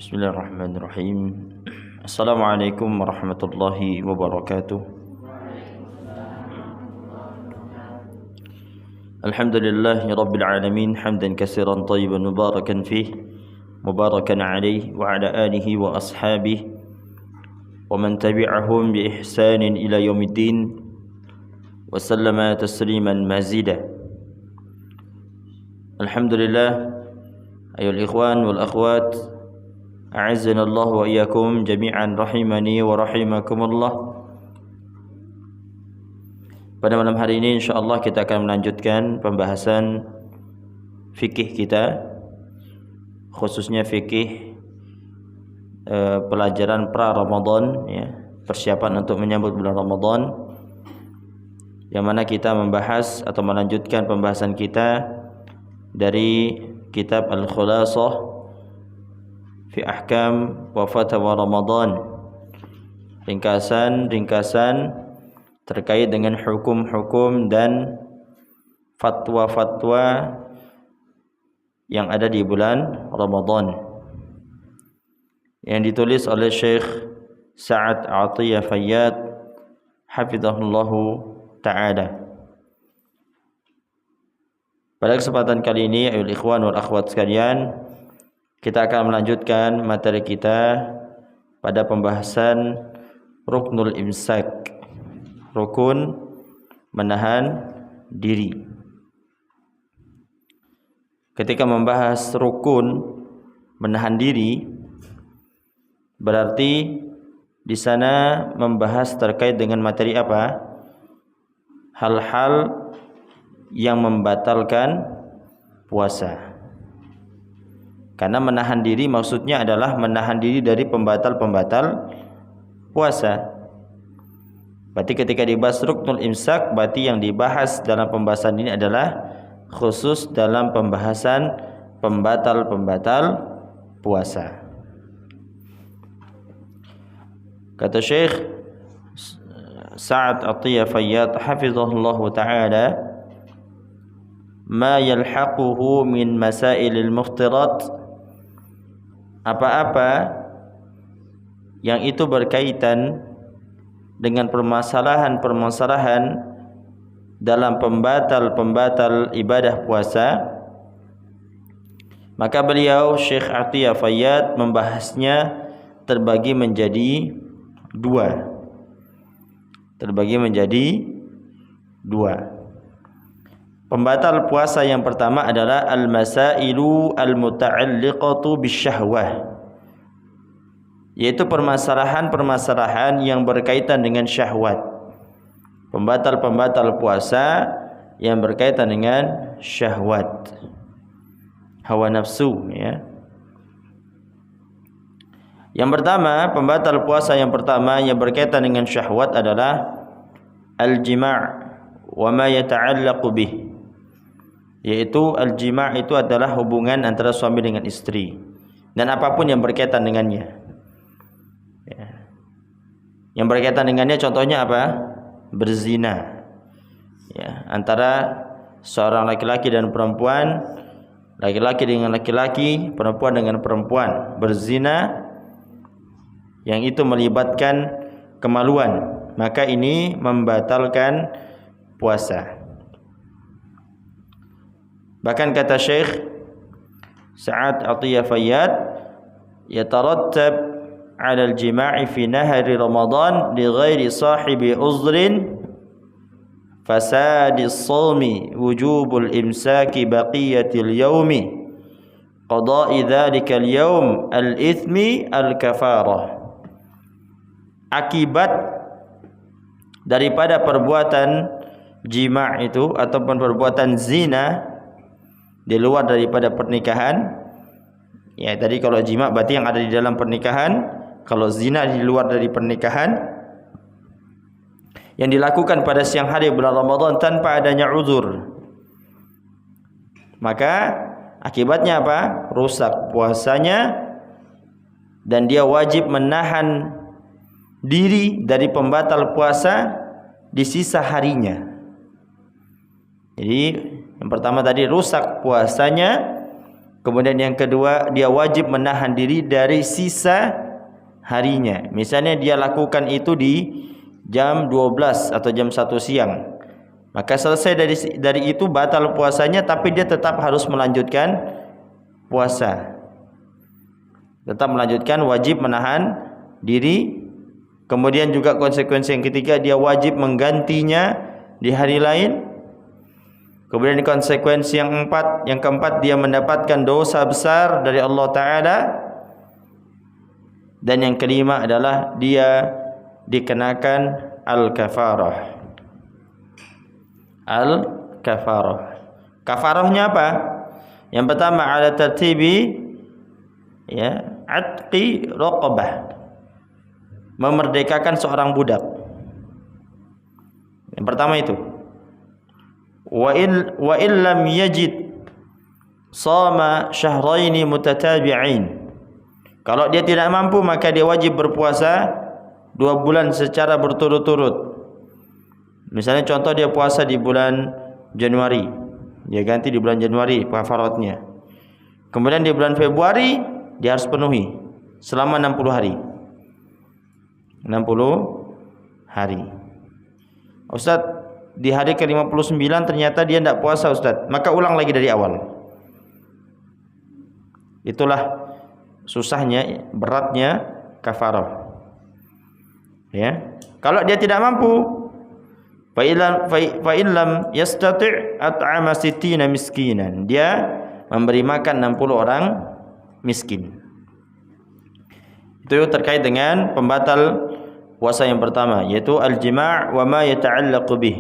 Bismillahirrahmanirrahim. Assalamualaikum warahmatullahi wabarakatuh. Alhamdulillahi rabbil alamin hamdan katsiran thayyiban mubarakan fih mubarakan alaihi wa ala alihi wa ashabihi wa man tabi'ahum bi ihsanin ila yaumiddin wa sallama tasliman mazida. Alhamdulillah ayyuhal ikhwan wal akhwat, a'azzana Allah wa iyyakum jami'an rahimani wa rahimakumullah. Pada malam hari ini insyaallah kita akan melanjutkan pembahasan fikih kita, khususnya fikih pelajaran pra Ramadan ya, persiapan untuk menyambut bulan Ramadan, yang mana kita membahas atau melanjutkan pembahasan kita dari kitab Al-Khulasah fi ahkam wa fatwa Ramadan, ringkasan terkait dengan hukum-hukum dan fatwa-fatwa yang ada di bulan Ramadan, yang ditulis oleh Syekh Sa'ad Atiyah Fayyad hafizahullahu ta'ala. Pada kesempatan kali ini ayyuhal ikhwan wal akhwat sekalian, kita akan melanjutkan materi kita pada pembahasan ruknul imsak, rukun menahan diri. Ketika membahas rukun menahan diri, berarti di sana membahas terkait dengan materi apa? Hal-hal yang membatalkan puasa. Karena menahan diri maksudnya adalah menahan diri dari pembatal-pembatal puasa. Berarti ketika dibahas ruknul imsak, berarti yang dibahas dalam pembahasan ini adalah khusus dalam pembahasan pembatal-pembatal puasa. Kata Syekh Sa'ad Atiyah Fayyad hafizahullahu ta'ala, ma yalhaquhu min masailil muftirat, apa-apa yang itu berkaitan dengan permasalahan-permasalahan dalam pembatal-pembatal ibadah puasa, maka beliau Syekh Atiyah Fayyad membahasnya terbagi menjadi dua. Pembatal puasa yang pertama adalah al-masailu al-muta'alliqatu bisyahwah, yaitu permasalahan-permasalahan yang berkaitan dengan syahwat. Pembatal-pembatal puasa yang berkaitan dengan syahwat, hawa nafsu ya. Yang pertama, pembatal puasa yang pertama yang berkaitan dengan syahwat adalah al-jima' wa ma yata'allaqu bih, yaitu al-jima' itu adalah hubungan antara suami dengan istri dan apapun yang berkaitan dengannya ya. Yang berkaitan dengannya contohnya apa? Berzina ya, antara seorang laki-laki dan perempuan, laki-laki dengan laki-laki, perempuan dengan perempuan, berzina yang itu melibatkan kemaluan, maka ini membatalkan puasa. Bahkan kata Syekh Sa'ad Atiyah Fayyad, yatarattab 'ala al-jima'i fi nahari Ramadan li ghairi sahibi uzrin fasadi as-sawmi wujubul imsaki baqiyatil yaumi qada'i dhalika al-yawm al-ithmi al-kafarah. Akibat daripada perbuatan jima' itu ataupun perbuatan zina di luar daripada pernikahan ya, tadi kalau jima' berarti yang ada di dalam pernikahan, kalau zina di luar dari pernikahan, yang dilakukan pada siang hari bulan Ramadan tanpa adanya uzur, maka akibatnya apa? Rusak puasanya dan dia wajib menahan diri dari pembatal puasa di sisa harinya. Jadi yang pertama tadi rusak puasanya Kemudian yang kedua, dia wajib menahan diri dari sisa harinya. Misalnya dia lakukan itu di jam 12 atau jam 1 siang. Maka selesai dari itu batal puasanya, tapi dia tetap harus melanjutkan puasa. Tetap melanjutkan, wajib menahan diri. Kemudian juga konsekuensi yang ketiga, dia wajib menggantinya di hari lain. Kemudian konsekuensi yang keempat, dia mendapatkan dosa besar dari Allah Ta'ala. Dan yang kelima adalah dia dikenakan al-kafarah. Al-kafarah. Kafarahnya apa? Yang pertama, ala tertibi atqi raqabah, memerdekakan seorang budak. Yang pertama itu. Wa illam yajid sama syahraini mutatabi'ain. Kalau dia tidak mampu, maka dia wajib berpuasa 2 bulan secara berturut-turut. Misalnya contoh, dia puasa di bulan Januari, dia ganti di bulan Januari kafaratnya. Kemudian di bulan Februari dia harus penuhi selama 60 hari. 60 hari. Ustaz, di hari ke-59 ternyata dia tidak puasa Ustaz, maka ulang lagi dari awal. Itulah susahnya, beratnya kafarah. Ya. Kalau dia tidak mampu, fa in lam yastati' at'ama 60 miskinan, dia memberi makan 60 orang miskin. Itu terkait dengan pembatal puasa yang pertama, yaitu al-jima' wa ma yata'allaqu bih.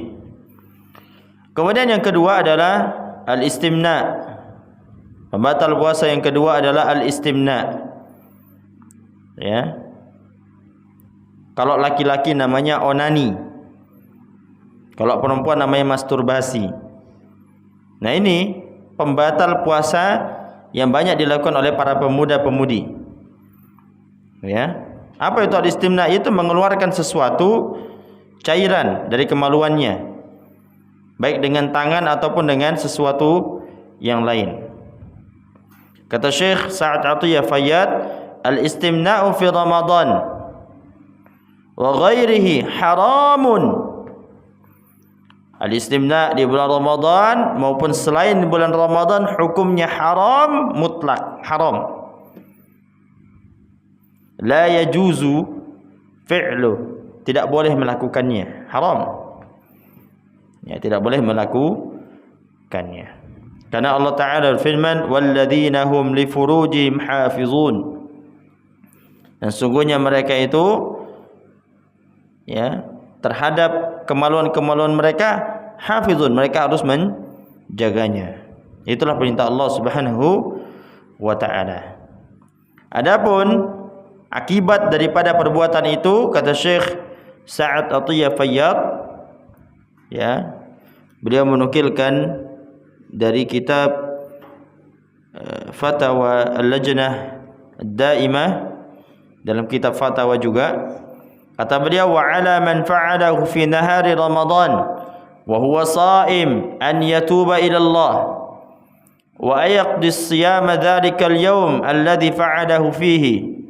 Kemudian yang kedua adalah al-istimna. Pembatal puasa yang kedua adalah al-istimna. Ya. Kalau laki-laki namanya onani. Kalau perempuan namanya masturbasi. Nah, ini pembatal puasa yang banyak dilakukan oleh para pemuda-pemudi. Ya. Apa itu al-istimna? Itu mengeluarkan sesuatu cairan dari kemaluannya, baik dengan tangan ataupun dengan sesuatu yang lain. Kata Syekh Sa'ad Atiyah Fayyad, al-istimna'u fi Ramadan wa ghairihi haramun. Al-istimna' di bulan Ramadan maupun selain bulan Ramadan hukumnya haram mutlak, haram. La yajuzu fi'lu, tidak boleh melakukannya, haram. Ya, tidak boleh melakukannya. Karena Allah Ta'ala berfirman, walladzina hum li furujihim hafizun. Dan sungguhnya mereka itu ya, terhadap kemaluan-kemaluan mereka hafizun, mereka harus menjaganya. Itulah perintah Allah Subhanahu wa Ta'ala. Adapun akibat daripada perbuatan itu, kata Syekh Sa'ad Atiyah Fayyad, ya, beliau menukilkan dari kitab Fatawa Al-Lajnah Ad-Daimah, dalam kitab fatwa juga, kata beliau, wa 'ala man fa'alahu fi nahari Ramadan wa huwa sha'im an yatuba ila Allah wa yaqdi as-siyama dhalika al-yawm alladhi fa'alahu fihi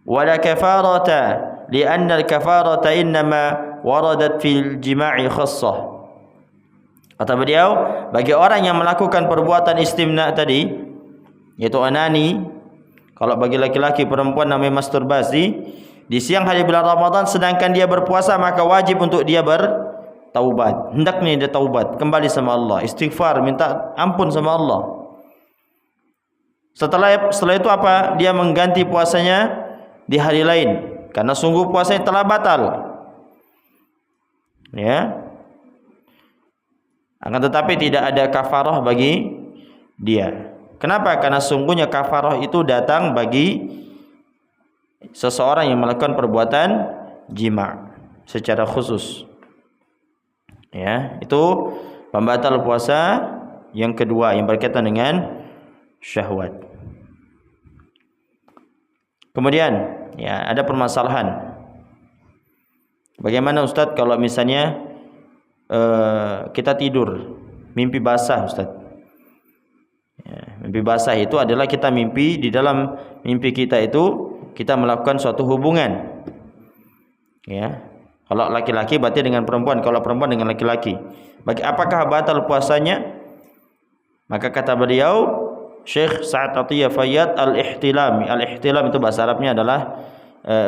wa la kafarata li'anna al-kafarata innama waradat fil jima'i khassah. Kata beliau, bagi orang yang melakukan perbuatan istimna tadi, yaitu onani, kalau bagi laki-laki, perempuan namanya masturbasi, di siang hari bulan Ramadan sedangkan dia berpuasa, maka wajib untuk dia bertaubat. Hendaknya dia taubat, kembali sama Allah, istighfar, minta ampun sama Allah. Setelah itu apa? Dia mengganti puasanya di hari lain, karena sungguh puasanya telah batal. Ya. Akan tetapi tidak ada kafarah bagi dia. Kenapa? Karena sungguhnya kafarah itu datang bagi seseorang yang melakukan perbuatan jima' secara khusus. Ya, itu pembatal puasa yang kedua yang berkaitan dengan syahwat. Kemudian, ya, ada permasalahan. Bagaimana Ustadz kalau misalnya kita tidur mimpi basah Ustaz, ya, Mimpi basah itu adalah kita mimpi, di dalam mimpi kita itu kita melakukan suatu hubungan. Ya. Kalau laki-laki berarti dengan perempuan, kalau perempuan dengan laki-laki. Apakah batal puasanya? Maka kata beliau Syekh Sa'ad Atiyah Fayyad al-ihtilam. Al-ihtilam itu bahasa Arabnya adalah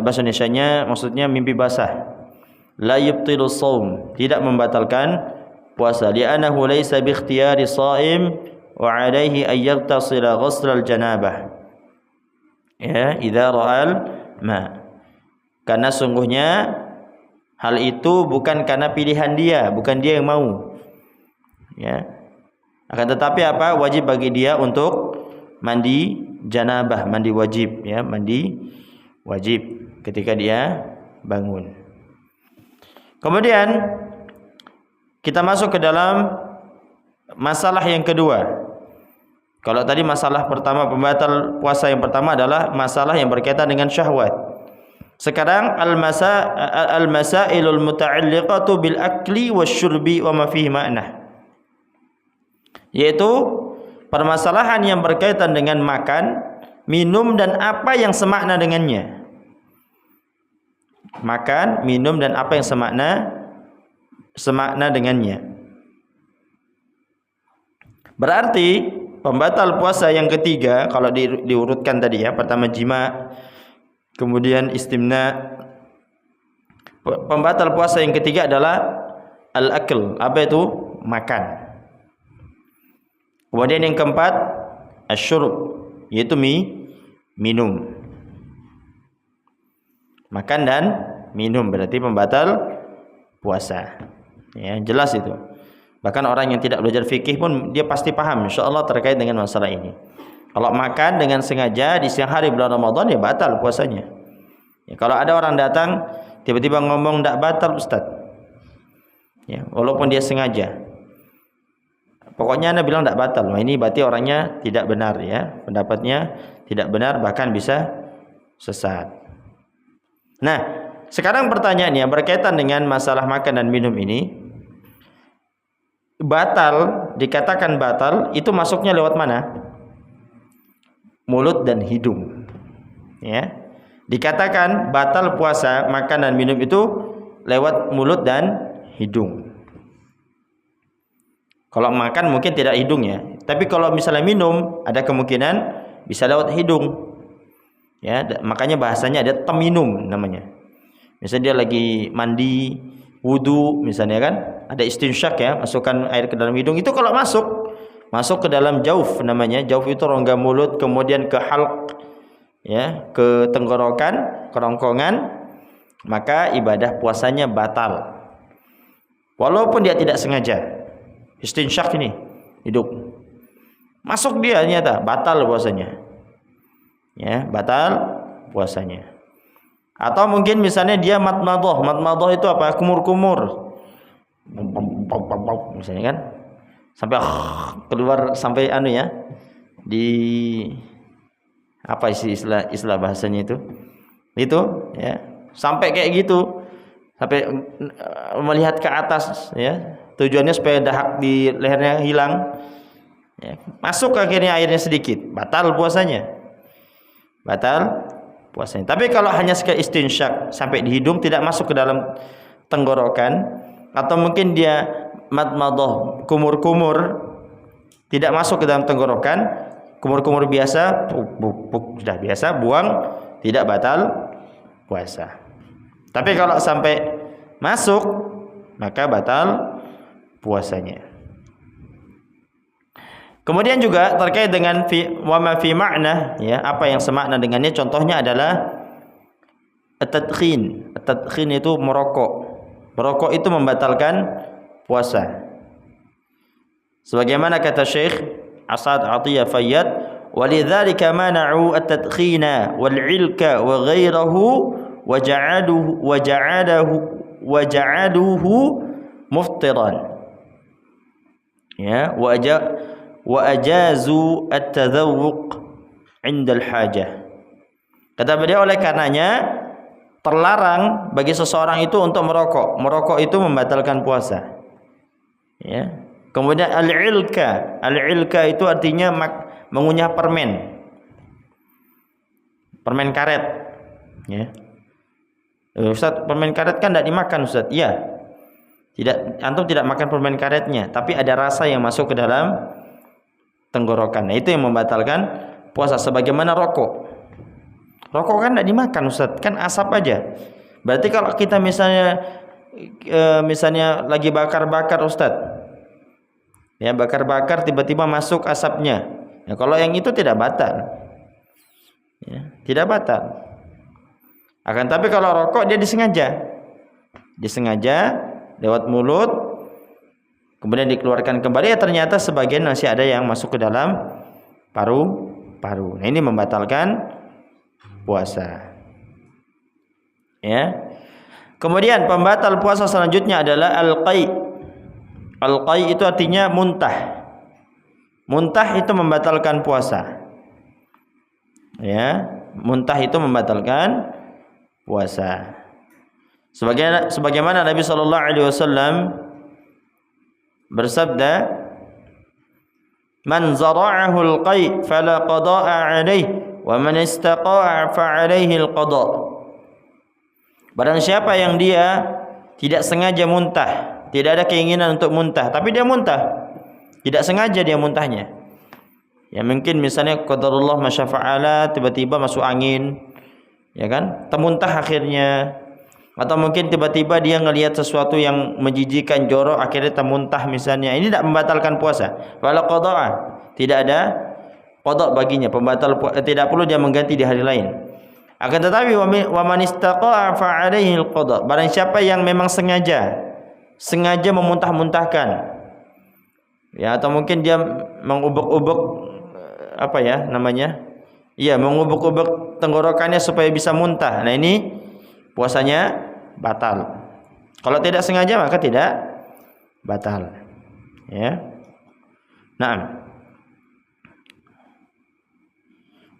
bahasa Indonesianya maksudnya mimpi basah. La yubtilu shaum, tidak membatalkan puasa. Li'annahu laysa bi ikhtiyari shaim wa 'alaihi ay yaghtasila ghusl al-janabah. Ya, idza ra'al ma. Karena sungguhnya hal itu bukan karena pilihan dia, bukan dia yang mau. Ya. Akan tetapi apa? Wajib bagi dia untuk mandi janabah, mandi wajib, ya, mandi wajib ketika dia bangun. Kemudian kita masuk ke dalam masalah yang kedua. Kalau tadi masalah pertama, pembatal puasa yang pertama adalah masalah yang berkaitan dengan syahwat. Sekarang al-masailul muta'alliqatu bil akli wasyurbi wa ma fihi ma'nah. Yaitu permasalahan yang berkaitan dengan makan, minum dan apa yang semakna dengannya. Makan, minum dan apa yang semakna dengannya. Berarti pembatal puasa yang ketiga kalau diurutkan tadi ya, pertama jima, kemudian istimna. Pembatal puasa yang ketiga adalah al-akl. Apa itu? Makan. Kemudian yang keempat asyurb, yaitu minum. Makan dan minum berarti pembatal puasa. Ya, jelas itu. Bahkan orang yang tidak belajar fikih pun dia pasti paham insyaallah terkait dengan masalah ini. Kalau makan dengan sengaja di siang hari bulan Ramadan ya batal puasanya. Ya, kalau ada orang datang tiba-tiba ngomong tidak batal Ustaz. Ya, walaupun dia sengaja. Pokoknya Anda bilang tidak batal. Nah, ini berarti orangnya tidak benar ya. Pendapatnya tidak benar bahkan bisa sesat. Nah, sekarang pertanyaannya berkaitan dengan masalah makan dan minum ini. Batal, dikatakan batal itu masuknya lewat mana? Mulut dan hidung. Ya. Dikatakan batal puasa, makan dan minum itu lewat mulut dan hidung. Kalau makan mungkin tidak hidung ya. Tapi kalau misalnya minum ada kemungkinan bisa lewat hidung. Ya, makanya bahasanya ada teminum namanya. Misalnya dia lagi mandi, wudu misalnya kan, ada istinsyak ya, masukkan air ke dalam hidung. Itu kalau masuk ke dalam jauf namanya. Jauf itu rongga mulut, kemudian ke halq ya, ke tenggorokan, kerongkongan, maka ibadah puasanya batal. Walaupun dia tidak sengaja. Istinsyak ini hidung. Masuk dia ternyata batal puasanya. Ya, batal puasanya. Atau mungkin misalnya dia matmadhah. Matmadhah itu apa? Kumur-kumur. Misalnya kan. Sampai keluar sampai anu ya. Di apa istilah bahasanya itu? Itu ya. Sampai kayak gitu. Sampai melihat ke atas ya. Tujuannya supaya dahak di lehernya hilang. Ya. Masuk akhirnya airnya sedikit. Batal puasanya. Batal puasanya. Tapi kalau hanya sekali istinsyak sampai di hidung, tidak masuk ke dalam tenggorokan, atau mungkin dia madmadhah, kumur-kumur, tidak masuk ke dalam tenggorokan, kumur-kumur biasa, sudah biasa, buang, tidak batal puasa. Tapi kalau sampai masuk, maka batal puasanya. Kemudian juga terkait dengan wa ma fi ma'na ya, apa yang semakna dengannya, contohnya adalah at-tadkhin. At-tadkhin itu merokok. Merokok itu membatalkan puasa. Sebagaimana kata Syekh Sa'ad Atiyah Fayyad, "Walidzalika mana'u at-tadkhina wal 'ilka wa ghairahu wa ja'aduhu muftiran." Ya, wa ajazu at-tadhawuq 'inda al-hajah. Kata beliau, oleh karenanya terlarang bagi seseorang itu untuk merokok. Merokok itu membatalkan puasa. Ya. Kemudian al-ilka. Al-ilka itu artinya mengunyah permen karet, ya. Ustaz, permen karet kan tidak dimakan, Ustaz. Iya. Antum tidak makan permen karetnya, tapi ada rasa yang masuk ke dalam tenggorokan. Nah, itu yang membatalkan puasa, sebagaimana rokok. Rokok kan tidak dimakan, Ustaz, kan asap aja. Berarti kalau kita misalnya lagi bakar-bakar, Ustaz, ya, bakar-bakar tiba-tiba masuk asapnya. Ya, kalau yang itu tidak batal. Ya, tidak batal. Akan tapi kalau rokok dia disengaja lewat mulut, kemudian dikeluarkan kembali, ya ternyata sebagian masih ada yang masuk ke dalam paru-paru. Nah, ini membatalkan puasa. Ya. Kemudian pembatal puasa selanjutnya adalah al-qai'. Al-qai' itu artinya muntah. Muntah itu membatalkan puasa. Ya, muntah itu membatalkan puasa. Sebagaimana Nabi sallallahu alaihi wasallam bersabda, "Man zara'ahu al-qai' fala qada'a 'alaihi wa man istaqa'a fa 'alaihi al-qada'." Barang siapa yang dia tidak sengaja muntah, tidak ada keinginan untuk muntah, tapi dia muntah, tidak sengaja dia muntahnya. Ya mungkin misalnya qadarullah masyafa'ala, tiba-tiba masuk angin, ya kan? Termuntah akhirnya. Atau mungkin tiba-tiba dia ngelihat sesuatu yang menjijikan, jorok, akhirnya termuntah misalnya. Ini tidak membatalkan puasa. Wala qada'a, tidak ada qada baginya, pembatal tidak perlu dia mengganti di hari lain. Akan tetapi wa man istaqa'a fa 'alaihi al-qada. Barang siapa yang memang sengaja memuntah-muntahkan. Ya, atau mungkin dia mengubek-ubek mengubek-ubek tenggorokannya supaya bisa muntah. Nah, ini puasanya batal. Kalau tidak sengaja maka tidak batal. Ya. Nah.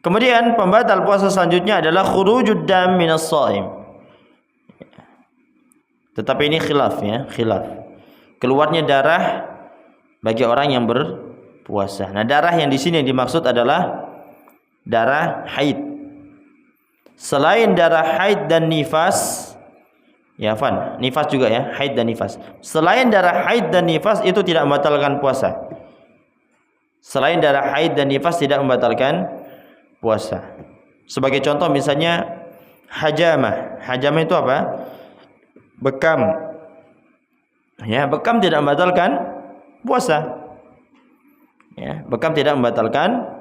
Kemudian pembatal puasa selanjutnya adalah khurujud dam minas shaim. Tetapi ini khilaf. Keluarnya darah bagi orang yang berpuasa. Nah, darah yang di sini dimaksud adalah darah haid. Selain darah haid dan nifas, nifas juga ya, haid dan nifas. Selain darah haid dan nifas itu tidak membatalkan puasa. Selain darah haid dan nifas tidak membatalkan puasa. Sebagai contoh misalnya hajamah. Hajamah itu apa? Bekam. Ya, bekam tidak membatalkan puasa. Ya, bekam tidak membatalkan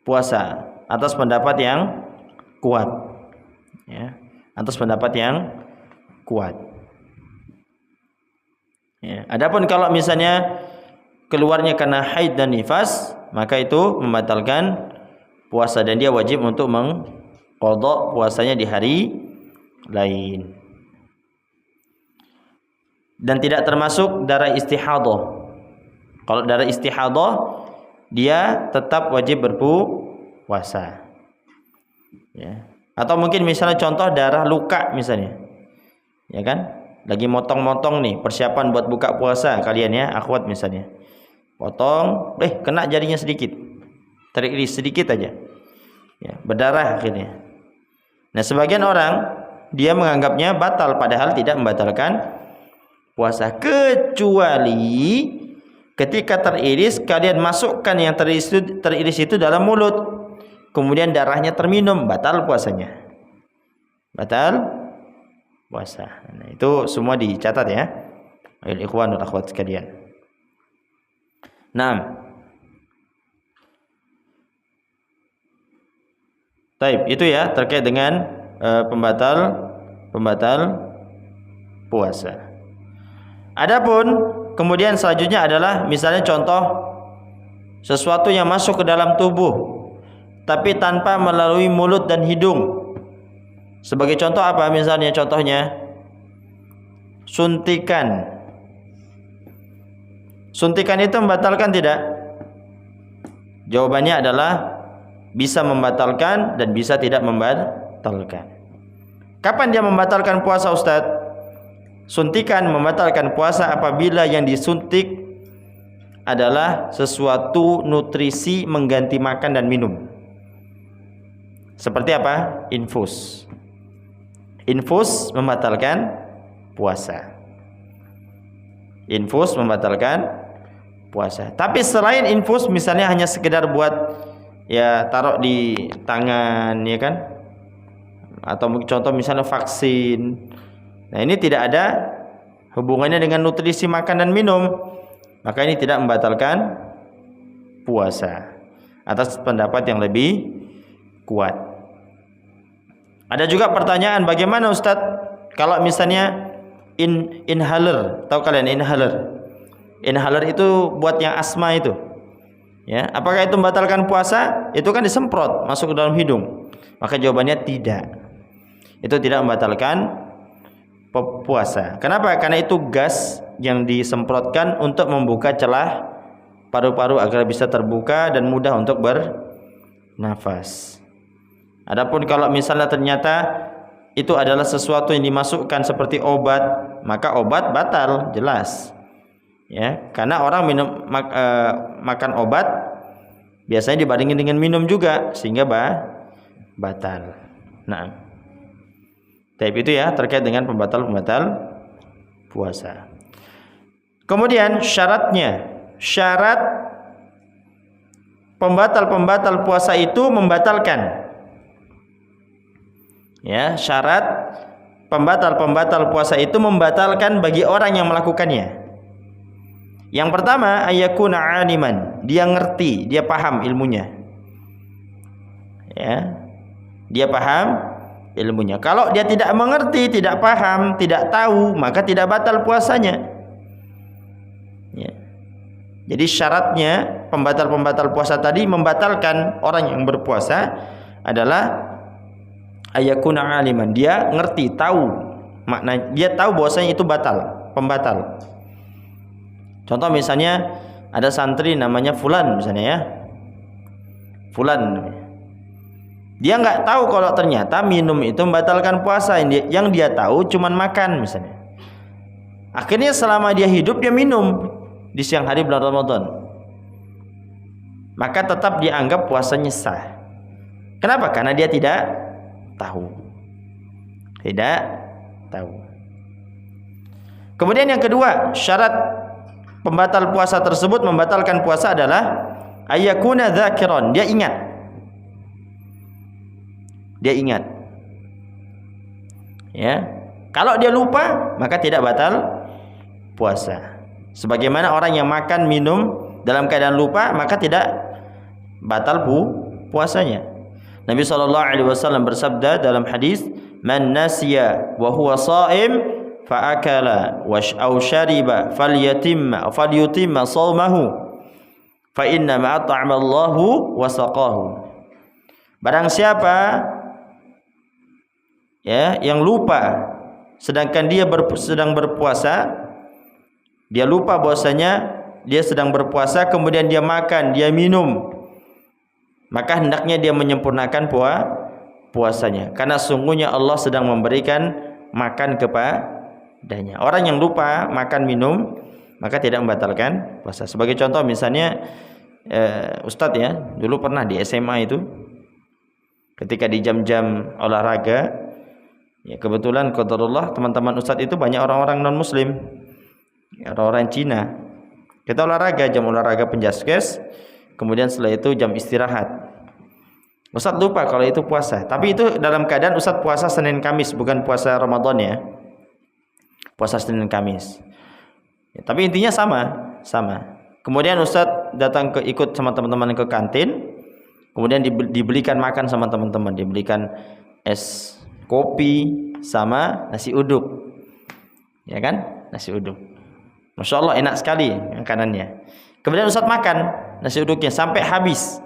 puasa atas pendapat yang kuat. Ya, atas pendapat yang kuat. Ya, adapun kalau misalnya keluarnya karena haid dan nifas, maka itu membatalkan puasa dan dia wajib untuk mengqadha puasanya di hari lain. Dan tidak termasuk darah istihadah. Kalau darah istihadah dia tetap wajib berpuasa. Ya. Atau mungkin misalnya contoh darah luka misalnya. Ya kan? Lagi motong-motong nih, persiapan buat buka puasa kalian ya, akhwat misalnya. Potong, kena jarinya sedikit. Teriris sedikit aja. Ya, berdarah akhirnya. Nah, sebagian orang dia menganggapnya batal padahal tidak membatalkan puasa, kecuali ketika teriris kalian masukkan yang teriris itu dalam mulut, kemudian darahnya terminum, batal puasanya. Batal puasa. Nah, itu semua dicatat ya. Ayo ikhwan dan akhwat sekalian. Nah, taib, itu ya terkait dengan pembatal puasa. Adapun kemudian selanjutnya adalah misalnya contoh sesuatu yang masuk ke dalam tubuh tapi tanpa melalui mulut dan hidung. Sebagai contoh apa misalnya? Contohnya suntikan. Suntikan itu membatalkan tidak? Jawabannya adalah bisa membatalkan dan bisa tidak membatalkan. Kapan dia membatalkan puasa, Ustaz? Suntikan membatalkan puasa apabila yang disuntik adalah sesuatu nutrisi mengganti makan dan minum. Seperti apa? Infus. Infus membatalkan puasa. Infus membatalkan puasa. Tapi selain infus, misalnya hanya sekedar buat ya taruh di tangan, ya kan? Atau contoh misalnya vaksin. Nah, ini tidak ada hubungannya dengan nutrisi makan dan minum, maka ini tidak membatalkan puasa. Atas pendapat yang lebih kuat. Ada juga pertanyaan, bagaimana Ustadz kalau misalnya inhaler? Tahu kalian inhaler? Inhaler itu buat yang asma itu. Ya, apakah itu membatalkan puasa? Itu kan disemprot masuk ke dalam hidung. Maka jawabannya tidak. Itu tidak membatalkan puasa. Kenapa? Karena itu gas yang disemprotkan untuk membuka celah paru-paru agar bisa terbuka dan mudah untuk bernafas. Adapun kalau misalnya ternyata itu adalah sesuatu yang dimasukkan seperti obat, maka obat batal, jelas. Ya, karena orang makan obat biasanya dibandingin dengan minum juga, sehingga batal. Nah, tapi itu ya terkait dengan pembatal puasa. Kemudian syaratnya, syarat pembatal puasa itu membatalkan. Ya, syarat pembatal puasa itu membatalkan bagi orang yang melakukannya. Yang pertama, ayyakuna aliman, dia ngerti, dia paham ilmunya. Ya. Dia paham ilmunya. Kalau dia tidak mengerti, tidak paham, tidak tahu, maka tidak batal puasanya. Ya. Jadi syaratnya pembatal puasa tadi membatalkan orang yang berpuasa adalah ayyakuna aliman, dia ngerti, tahu makna, dia tahu bahwasanya itu pembatal. Contoh misalnya ada santri namanya Fulan misalnya ya. Fulan. Dia nggak tahu kalau ternyata minum itu membatalkan puasa. Yang dia tahu cuman makan misalnya. Akhirnya selama dia hidup dia minum di siang hari bulan Ramadan. Maka tetap dianggap puasanya sah. Kenapa? Karena dia tidak tahu. Tidak tahu. Kemudian yang kedua, syarat pembatal puasa tersebut membatalkan puasa adalah ayyakuna dzakiran, dia ingat. Dia ingat. Ya. Kalau dia lupa, maka tidak batal puasa. Sebagaimana orang yang makan minum dalam keadaan lupa, maka tidak batal puasanya. Nabi SAW bersabda dalam hadis, "Man nasiya wa huwa sha'im fa'akala aw syariba falyutimma shaumahu fa inna ma at'ama Allahu wa saqahu." Barang siapa ya yang lupa sedangkan dia sedang berpuasa, dia lupa bahwasanya dia sedang berpuasa, kemudian dia makan, dia minum, maka hendaknya dia menyempurnakan puasanya, karena sungguhnya Allah sedang memberikan makan kepadanya. Orang yang lupa makan minum maka tidak membatalkan puasa. Sebagai contoh misalnya Ustadz ya, dulu pernah di SMA itu ketika di jam-jam olahraga ya, kebetulan qadarullah teman-teman Ustadz itu banyak orang-orang non muslim, orang-orang Cina. Kita olahraga, jam olahraga penjaskes, kemudian setelah itu jam istirahat. Ustadz lupa kalau itu puasa, tapi itu dalam keadaan Ustadz puasa Senin Kamis, bukan puasa Ramadan ya, puasa Senin Kamis ya, tapi intinya sama. Kemudian Ustadz datang ikut sama teman-teman ke kantin, kemudian dibelikan makan sama teman-teman, dibelikan es kopi sama nasi uduk, ya kan, nasi uduk, Masya Allah enak sekali makanannya. Kemudian Ustadz makan nasi uduknya sampai habis,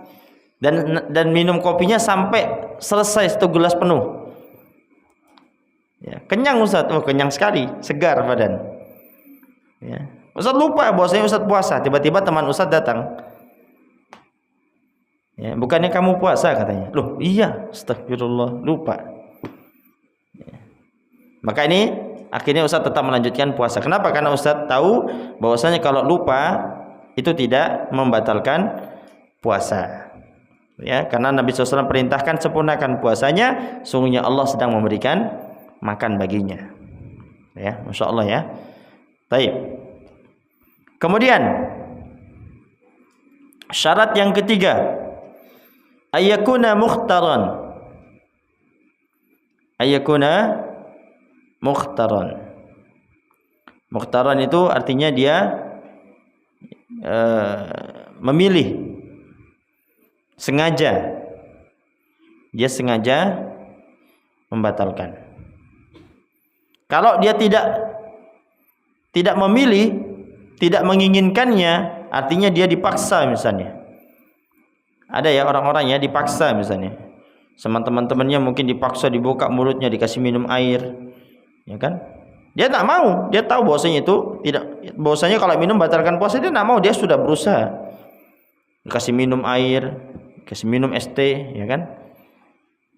dan minum kopinya sampai selesai 1 gelas penuh. Ya, kenyang Ustadz, oh kenyang sekali, segar badan. Ya. Ustadz lupa bahwasanya Ustadz puasa. Tiba-tiba teman Ustadz datang. Ya, bukannya kamu puasa katanya. Loh iya, astagfirullah, lupa. Ya. Maka ini akhirnya Ustadz tetap melanjutkan puasa. Kenapa? Karena Ustadz tahu bahwasanya kalau lupa itu tidak membatalkan puasa. Ya, karena Nabi SAW perintahkan sempurnakan puasanya, sungguhnya Allah sedang memberikan makan baginya. Ya, Masya Allah ya. Baik. Kemudian syarat yang ketiga, ayyakuna mukhtaran. Ayyakuna mukhtaran. Mukhtaran itu artinya dia memilih, sengaja. Dia sengaja membatalkan. Kalau dia tidak memilih, tidak menginginkannya, artinya dia dipaksa misalnya. Ada ya orang-orang ya dipaksa misalnya. Sama teman-temannya mungkin dipaksa dibuka mulutnya, dikasih minum air. Ya kan? Dia tak mau, dia tahu bahwasanya itu tidak, bahwasanya kalau minum batalkan puasa, dia tak mau, dia sudah berusaha. Dikasih minum air, kasih minum es teh, ya kan?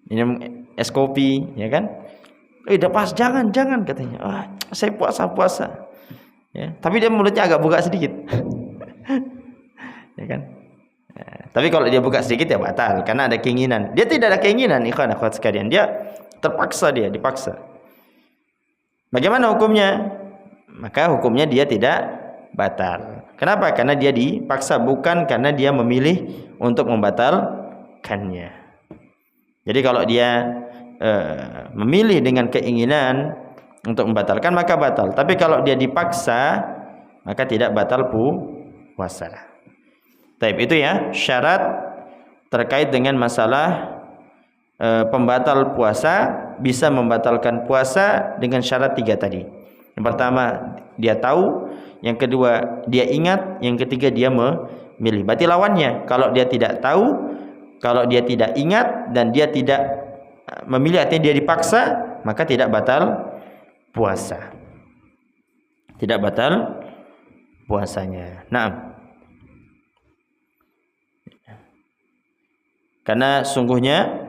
Minum es kopi, ya kan? Udah pas, jangan katanya. Wah, saya puasa. Ya, tapi dia mulutnya agak buka sedikit. Ya kan? Ya, tapi kalau dia buka sedikit ya batal karena ada keinginan. Dia tidak ada keinginan, ikhwan akhwat sekalian. Dia terpaksa, dia dipaksa. Bagaimana hukumnya? Maka hukumnya dia tidak batal. Kenapa? Karena dia dipaksa, bukan karena dia memilih untuk membatalkannya. Jadi kalau dia memilih dengan keinginan untuk membatalkan, maka batal. Tapi kalau dia dipaksa, maka tidak batal puasa. Taib, itu ya syarat terkait dengan masalah pembatal puasa, bisa membatalkan puasa dengan syarat 3 tadi. Yang pertama dia tahu, yang kedua dia ingat, yang ketiga dia memilih. Berarti lawannya, kalau dia tidak tahu, kalau dia tidak ingat dan dia tidak memilih, artinya dia dipaksa, maka tidak batal puasa. Tidak batal puasanya. Nah, karena sungguhnya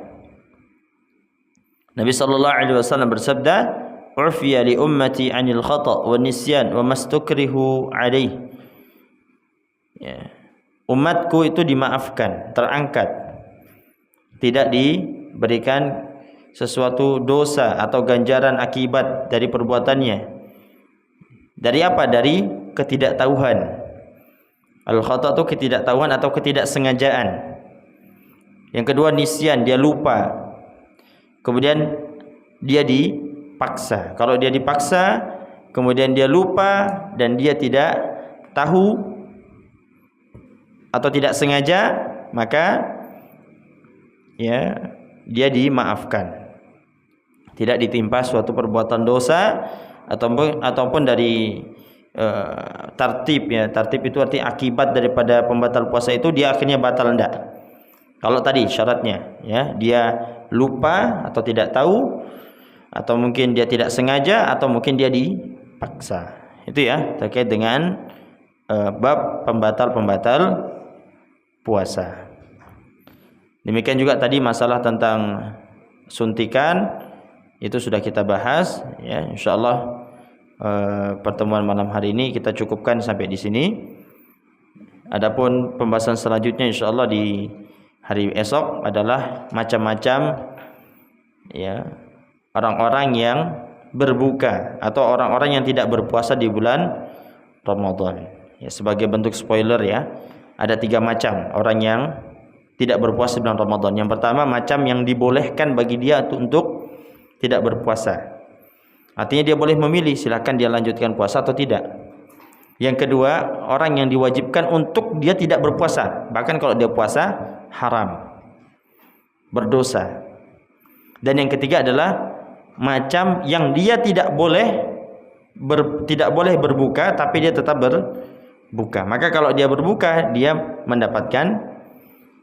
Nabi sallallahu alaihi wasallam bersabda, "Ufiya li ummati 'anil khata' wan nisyan wa mastukrihu 'alaih." Ya. Umatku itu dimaafkan, terangkat. Tidak diberikan sesuatu dosa atau ganjaran akibat dari perbuatannya. Dari apa? Dari ketidaktahuan. Al-khata' itu ketidaktahuan atau ketidaksengajaan. Yang kedua nisyan, dia lupa. Kemudian dia dipaksa. Kalau dia dipaksa, kemudian dia lupa dan dia tidak tahu atau tidak sengaja, maka ya dia dimaafkan. Tidak ditimpa suatu perbuatan dosa ataupun dari tartib ya. Tartib itu arti akibat daripada pembatal puasa itu dia akhirnya batal, enggak. Kalau tadi syaratnya ya, dia lupa atau tidak tahu, atau mungkin dia tidak sengaja, atau mungkin dia dipaksa. Itu ya terkait dengan bab pembatal puasa. Demikian juga tadi masalah tentang suntikan itu sudah kita bahas ya. Insyaallah pertemuan malam hari ini kita cukupkan sampai di sini. Adapun pembahasan selanjutnya insyaallah di hari esok adalah macam-macam ya orang-orang yang berbuka atau orang-orang yang tidak berpuasa di bulan Ramadan. Ya, sebagai bentuk spoiler ya, ada 3 macam orang yang tidak berpuasa di bulan Ramadan. Yang pertama, macam yang dibolehkan bagi dia untuk tidak berpuasa. Artinya dia boleh memilih, silakan dia lanjutkan puasa atau tidak. Yang kedua, orang yang diwajibkan untuk dia tidak berpuasa. Bahkan kalau dia puasa, haram, berdosa. Dan yang ketiga adalah macam yang dia tidak boleh berbuka, tapi dia tetap berbuka. Maka kalau dia berbuka, dia mendapatkan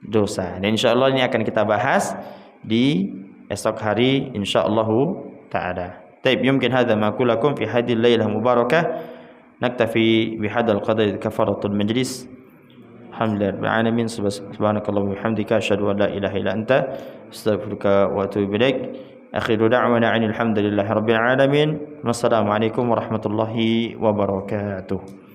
dosa. Dan insyaallah ini akan kita bahas di esok hari insyaallah taala. Taib, yumkin hadza ma kulakum fi hadhihi al-lailah mubarakah. Naktafi bihadzal qadri kafaratul majlis. Alhamdulillahirabbil alamin. Subhanakallahumma wa bihamdika asyhadu an la ilaha illa anta astaghfiruka wa atubu ilaik. Akhiru da'wana alhamdulillahirabbil alamin. Wassalamu alaikum warahmatullahi wabarakatuh.